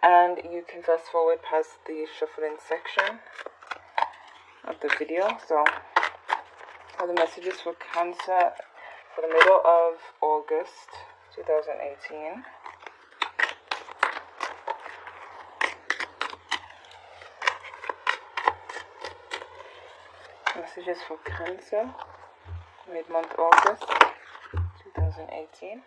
and you can fast forward past the shuffling section of the video. So the messages for Cancer for the middle of August 2018. Messages for Cancer, mid-month August 2018.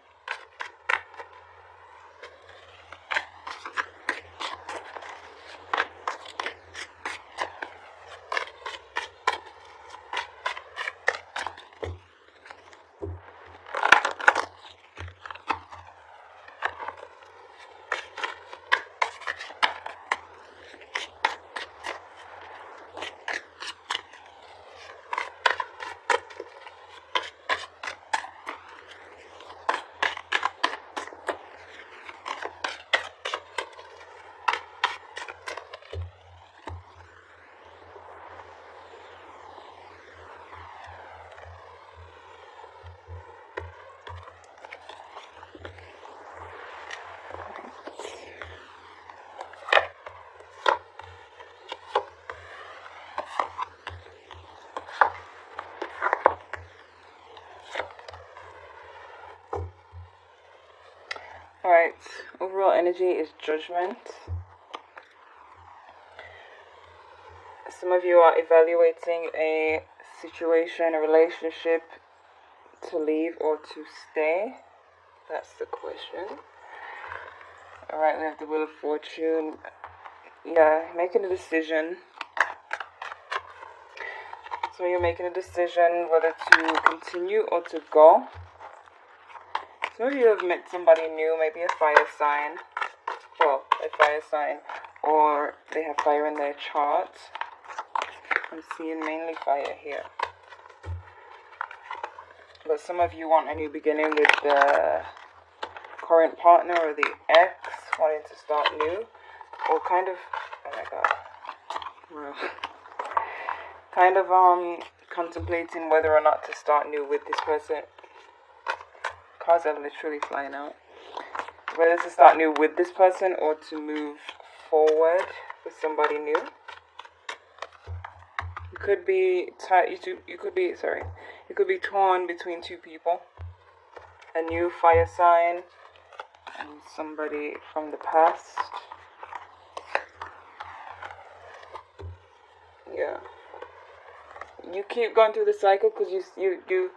Alright, overall energy is Judgment. Some of you are evaluating a situation, a relationship, to leave or to stay. That's the question. Alright, we have the Wheel of Fortune. Yeah, making a decision. So you're making a decision whether to continue or to go. Some of you have met somebody new, maybe a fire sign. Well, a fire sign. Or they have fire in their chart. I'm seeing mainly fire here. But some of you want a new beginning with the current partner or the ex, wanting to start new. Or kind of, oh my god. Well, kind of contemplating whether or not to start new with this person. Cards are literally flying out. Whether to start new with this person or to move forward with somebody new. You could be you could be torn between two people. A new fire sign and somebody from the past. Yeah. You keep going through the cycle because you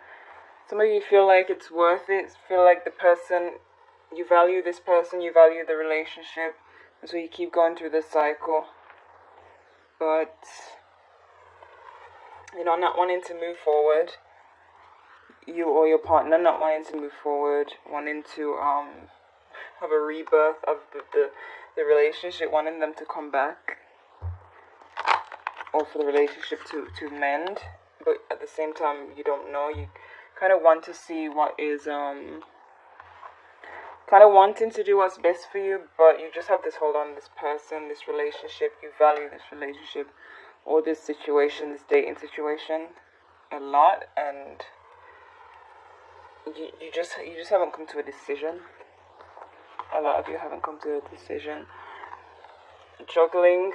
some of you feel like it's worth it, feel like the person, you value this person, you value the relationship, and so you keep going through the cycle. But, you know, not wanting to move forward, you or your partner not wanting to move forward, wanting to have a rebirth of the relationship, wanting them to come back, or for the relationship to mend, but at the same time, you don't know, you kind of want to see what is, kind of wanting to do what's best for you, but you just have this hold on this person, this relationship, you value this relationship, or this situation, this dating situation, a lot, and you just haven't come to a decision. A lot of you haven't come to a decision. Juggling,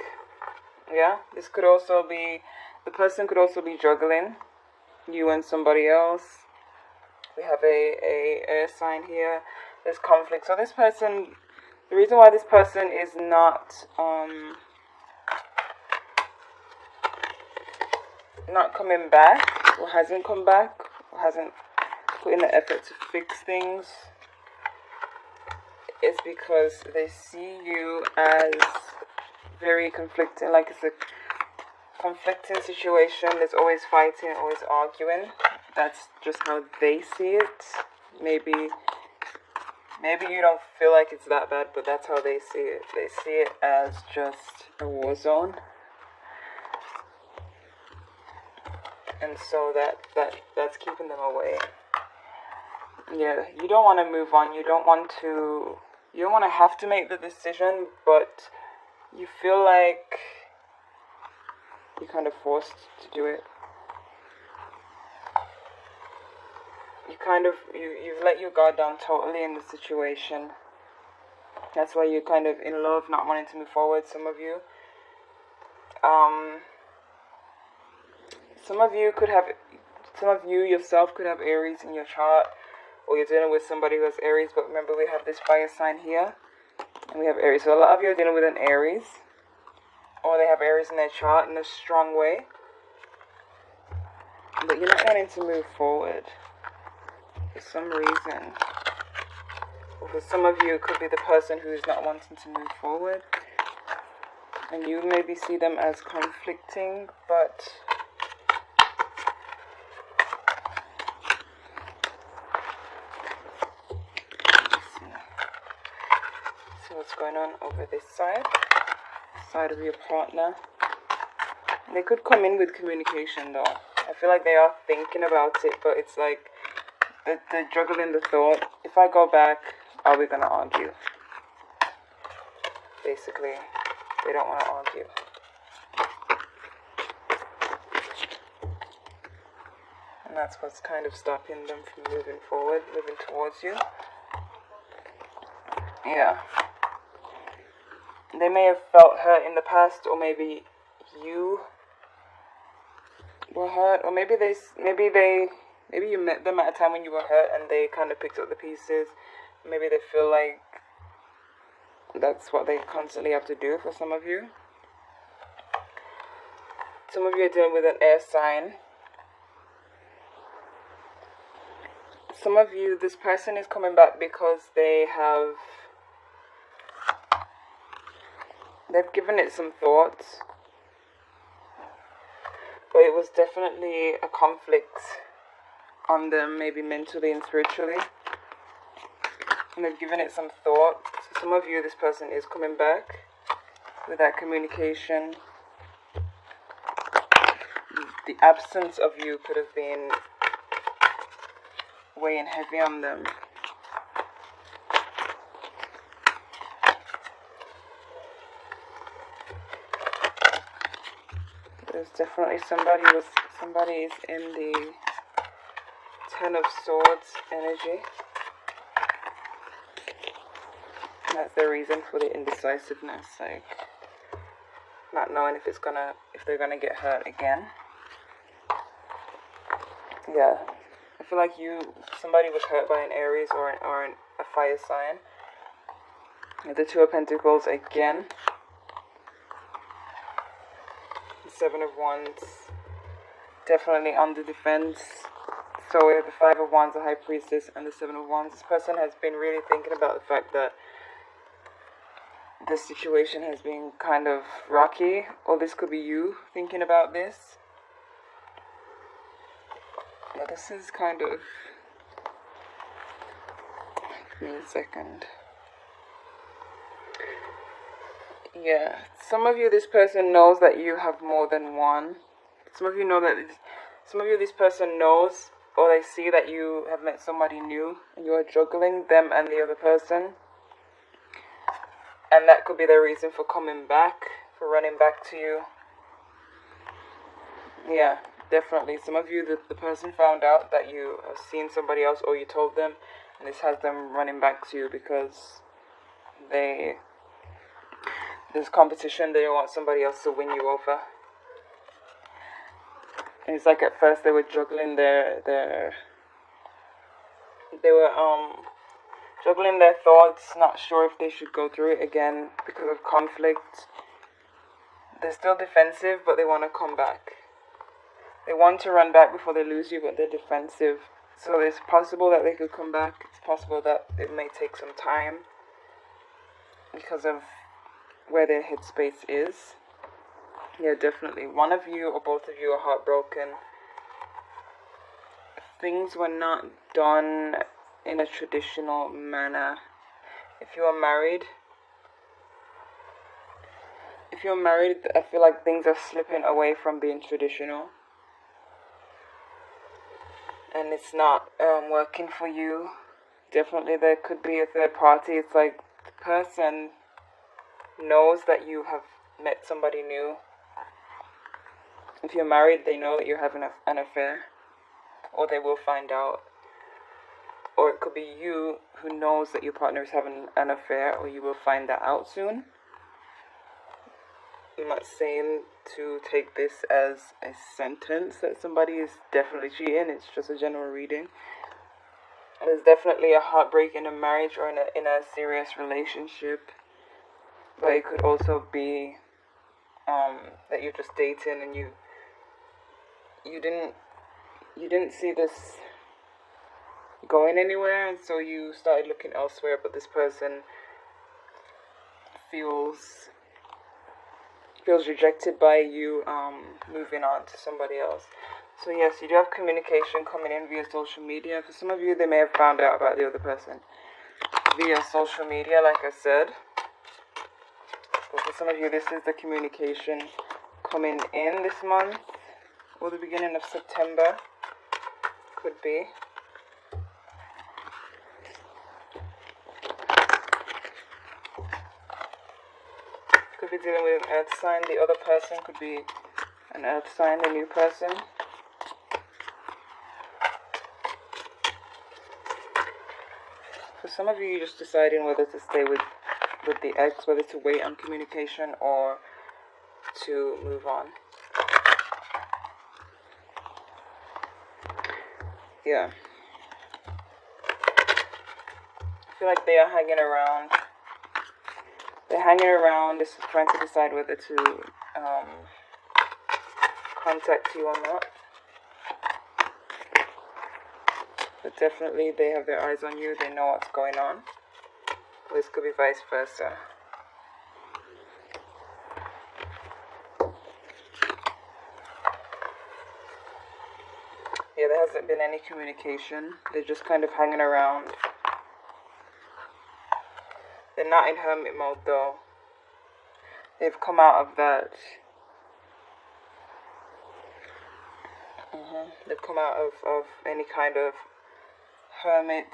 yeah, this could also be, the person could also be juggling, you and somebody else. We have a air sign here. There's conflict. So this person, the reason why this person is not coming back, or hasn't come back, or hasn't put in the effort to fix things, is because they see you as very conflicting. Like it's a conflicting situation. There's always fighting, always arguing. That's just how they see it. Maybe you don't feel like it's that bad, but that's how they see it. They see it as just a war zone. And so that's keeping them away. Yeah, you don't want to move on. You don't want to have to make the decision, but you feel like you're kind of forced to do it. You've let your guard down totally in the situation. That's why you're kind of in love, not wanting to move forward, some of you. Some of you yourself could have Aries in your chart, or you're dealing with somebody who has Aries, but remember we have this fire sign here, and we have Aries. So a lot of you are dealing with an Aries, or they have Aries in their chart in a strong way, but you're not wanting to move forward for some reason. Or for some of you, it could be the person who is not wanting to move forward, and you maybe see them as conflicting, but see what's going on over this side of your partner. They could come in with communication though. I feel like they are thinking about it, but it's like they're juggling the thought. If I go back, are we gonna argue? Basically, they don't want to argue. And that's what's kind of stopping them from moving forward, moving towards you. Yeah. They may have felt hurt in the past, or maybe you were hurt, or maybe you met them at a time when you were hurt and they kind of picked up the pieces. Maybe they feel like that's what they constantly have to do for some of you. Some of you are dealing with an air sign. Some of you, this person is coming back because they've given it some thought, but it was definitely a conflict on them, maybe mentally and spiritually, and they've given it some thought. So some of you, this person is coming back with that communication. The absence of you could have been weighing heavy on them. There's definitely somebody is in the Ten of Swords energy. That's the reason for the indecisiveness, like not knowing if they're gonna get hurt again. Yeah, I feel like somebody was hurt by an Aries or a fire sign. The Two of Pentacles again. The Seven of Wands, definitely on the defense. So we have the Five of Wands, the High Priestess, and the Seven of Wands. This person has been really thinking about the fact that this situation has been kind of rocky, or this could be you thinking about this. Yeah, this is kind of... Give me a second. Yeah, some of you, this person knows that you have more than one. Some of you, this person knows, or they see that you have met somebody new and you are juggling them and the other person. And that could be their reason for coming back, for running back to you. Yeah, definitely. Some of you, the person found out that you have seen somebody else, or you told them, and this has them running back to you because there's competition. They want somebody else to win you over. And it's like at first they were juggling juggling their thoughts, not sure if they should go through it again because of conflict. They're still defensive, but they want to come back. They want to run back before they lose you, but they're defensive. So it's possible that they could come back. It's possible that it may take some time because of where their headspace is. Yeah, definitely. One of you or both of you are heartbroken. Things were not done in a traditional manner. If you are married, I feel like things are slipping away from being traditional. And it's not working for you. Definitely there could be a third party. It's like the person knows that you have met somebody new. If you're married, they know that you're having an affair. Or they will find out. Or it could be you who knows that your partner is having an affair, or you will find that out soon. I'm not saying to take this as a sentence that somebody is definitely cheating. It's just a general reading. There's definitely a heartbreak in a marriage or in a serious relationship, but it could also be that you're just dating and you didn't see this going anywhere, and so you started looking elsewhere, but this person feels rejected by you moving on to somebody else. So yes, you do have communication coming in via social media. For some of you, they may have found out about the other person via social media, like I said. But for some of you, this is the communication coming in this month, or the beginning of September, could be. Could be dealing with an earth sign. The other person could be an earth sign, the new person. For some of you, you're just deciding whether to stay with the ex, whether to wait on communication or to move on. Yeah. I feel like they are hanging around. They're hanging around, just trying to decide whether to contact you or not. But definitely they have their eyes on you, they know what's going on. This could be vice versa. Yeah, there hasn't been any communication. They're just kind of hanging around. They're not in hermit mode though. They've come out of that. They've come out of any kind of hermit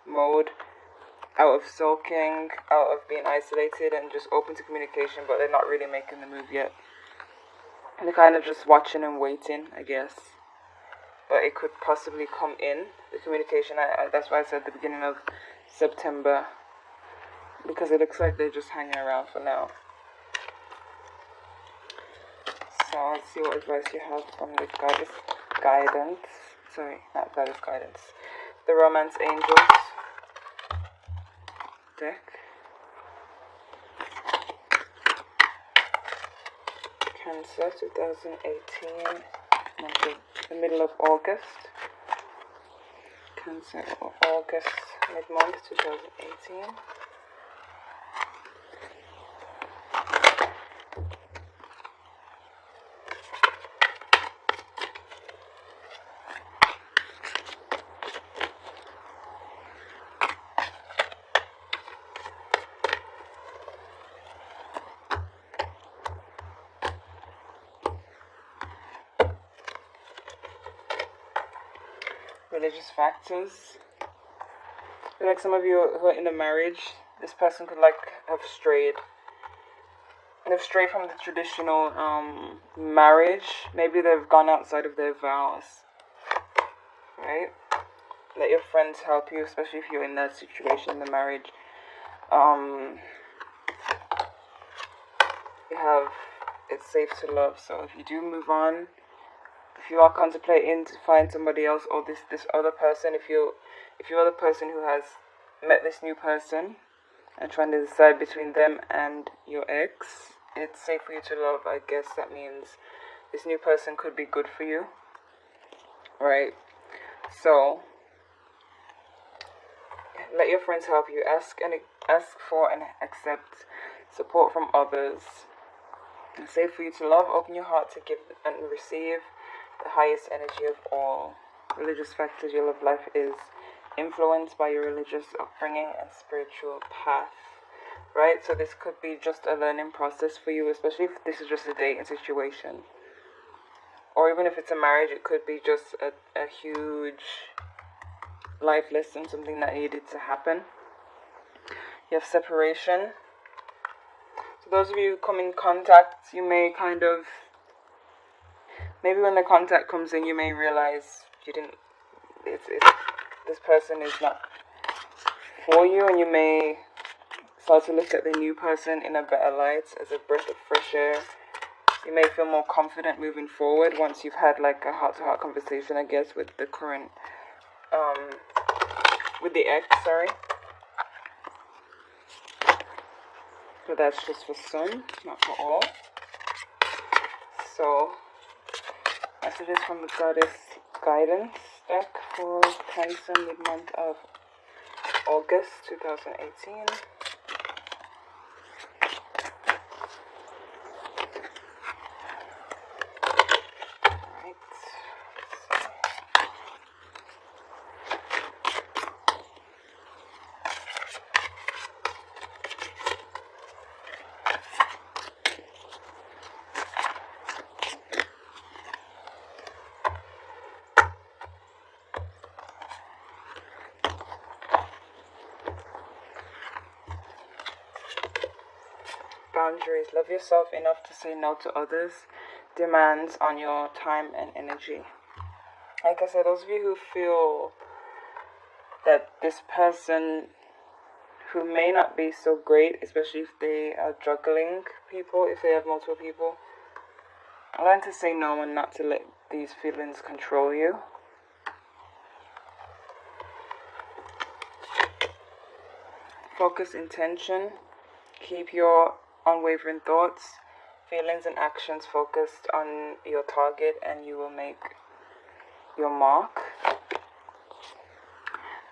mode, out of sulking, out of being isolated, and just open to communication, but they're not really making the move yet. And they're kind of just watching and waiting, I guess. But it could possibly come in, the communication. That's why I said the beginning of September, because it looks like they're just hanging around for now. So let's see what advice you have from the guidance. Sorry, not goddess guidance. The Romance Angels deck. Cancer 2018, the middle of August. Cancer of August, mid-month 2018. Religious factors. I feel like some of you who are in a marriage, this person could have strayed. They've strayed from the traditional marriage. Maybe they've gone outside of their vows. Right? Let your friends help you, especially if you're in that situation in the marriage. You have it's safe to love. So if you do move on, if you are contemplating to find somebody else, or this other person, if you're the person who has met this new person and trying to decide between them and your ex, it's safe for you to love. I guess that means this new person could be good for you, right? So let your friends help you. Ask for and accept support from others. It's safe for you to love. Open your heart to give and receive the highest energy of all. Religious factors. Your love life is influenced by your religious upbringing and spiritual path, right? So this could be just a learning process for you, especially if this is just a dating situation, or even if it's a marriage. It could be just a huge life lesson, something that needed to happen. You have separation. So those of you who come in contact, you may maybe when the contact comes in, you may realize you didn't. this person is not for you, and you may start to look at the new person in a better light, as a breath of fresh air. You may feel more confident moving forward once you've had like a heart-to-heart conversation, I guess, with the current, with the ex, sorry. But that's just for some, not for all. So, messages from the Goddess Guidance deck for Cancer mid-month of August 2018. Boundaries. Love yourself enough to say no to others' demands on your time and energy. Like I said, those of you who feel that this person who may not be so great, especially if they are juggling people, if they have multiple people, learn to say no and not to let these feelings control you. Focus intention. Keep your unwavering thoughts, feelings, and actions focused on your target, and you will make your mark.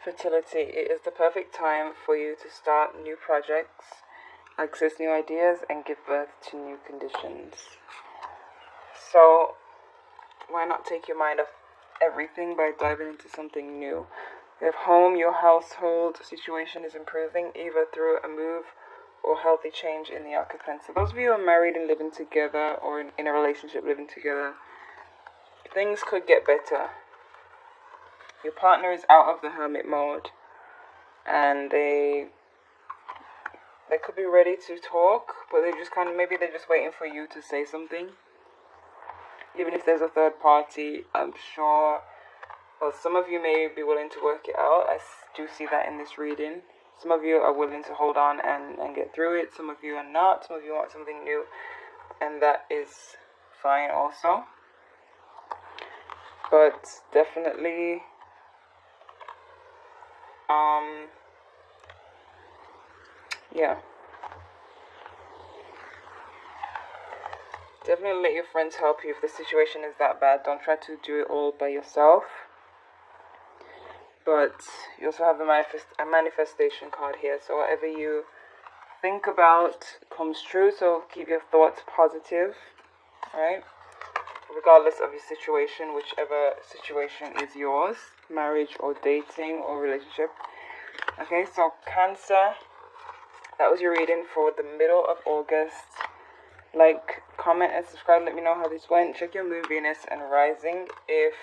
Fertility. It is the perfect time for you to start new projects, access new ideas, and give birth to new conditions. So, why not take your mind off everything by diving into something new? If your household situation is improving, either through a move or healthy change in the occupant. So those of you who are married and living together, or in a relationship living together, things could get better. Your partner is out of the hermit mode, and they could be ready to talk, but maybe they're just waiting for you to say something. Even if there's a third party, I'm sure, well, some of you may be willing to work it out. I do see that in this reading. Some of you are willing to hold on and get through it. Some of you are not. Some of you want something new, and that is fine also. But definitely, yeah. Definitely let your friends help you if the situation is that bad. Don't try to do it all by yourself. But you also have a manifestation card here. So whatever you think about comes true. So keep your thoughts positive, right? Regardless of your situation, whichever situation is yours, marriage or dating or relationship. Okay, so Cancer, that was your reading for the middle of August. Like, comment, and subscribe. Let me know how this went. Check your moon, Venus, and rising if